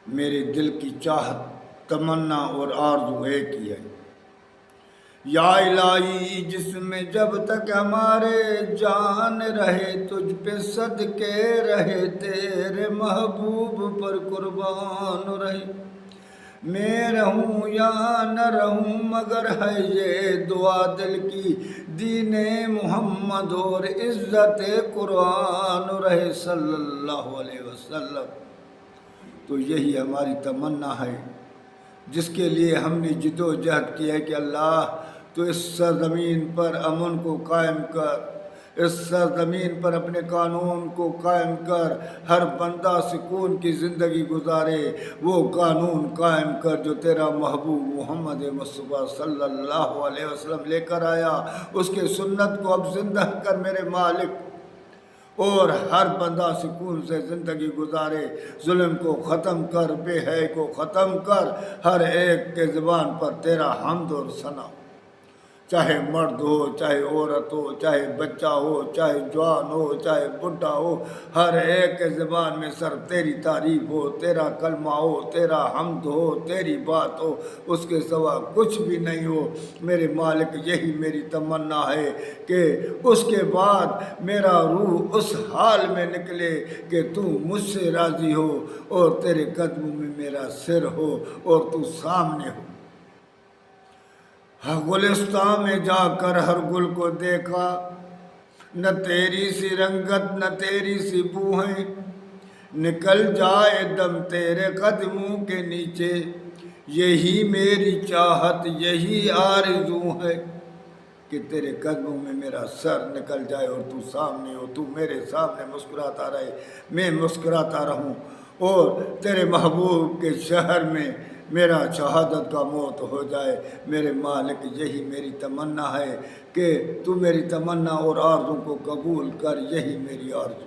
میرے دل کی چاہت، تمنا اور آرزو ایک ہی ہے۔ یا الہی جس میں جب تک ہمارے جان رہے، تجھ پہ صدقے رہے، تیرے محبوب پر قربان رہے۔ میں رہوں یا نہ رہوں مگر ہے یہ دعا دل کی، دین محمد اور عزت قرآن رہے صلی اللہ علیہ وسلم۔ تو یہی ہماری تمنا ہے جس کے لیے ہم نے جد و جہد کی ہے کہ اللہ تو اس سرزمین پر امن کو قائم کر، اس سرزمین پر اپنے قانون کو قائم کر، ہر بندہ سکون کی زندگی گزارے۔ وہ قانون قائم کر جو تیرا محبوب محمد مصطفیٰ صلی اللہ علیہ وسلم لے کر آیا، اس کے سنت کو اب زندہ کر میرے مالک، اور ہر بندہ سکون سے زندگی گزارے۔ ظلم کو ختم کر، بے حیائی کو ختم کر، ہر ایک کے زبان پر تیرا حمد اور ثنا، چاہے مرد ہو، چاہے عورت ہو، چاہے بچہ ہو، چاہے جوان ہو، چاہے بڈھا ہو، ہر ایک کے زبان میں صرف تیری تعریف ہو، تیرا کلمہ ہو، تیرا حمد ہو، تیری بات ہو، اس کے سوا کچھ بھی نہیں ہو۔ میرے مالک یہی میری تمنا ہے کہ اس کے بعد میرا روح اس حال میں نکلے کہ تو مجھ سے راضی ہو اور تیرے قدموں میں میرا سر ہو اور تو سامنے ہو۔ گلستان میں جا کر ہر گل کو دیکھا، نہ تیری سی رنگت نہ تیری سی بو ہے، نکل جائے دم تیرے قدموں کے نیچے، یہی میری چاہت یہی آرزو ہے کہ تیرے قدموں میں میرا سر نکل جائے اور تو سامنے ہو، تو میرے سامنے مسکراتا رہے، میں مسکراتا رہوں، اور تیرے محبوب کے شہر میں میرا شہادت کا موت ہو جائے۔ میرے مالک یہی میری تمنا ہے کہ تو میری تمنا اور آرزو کو قبول کر، یہی میری آرزو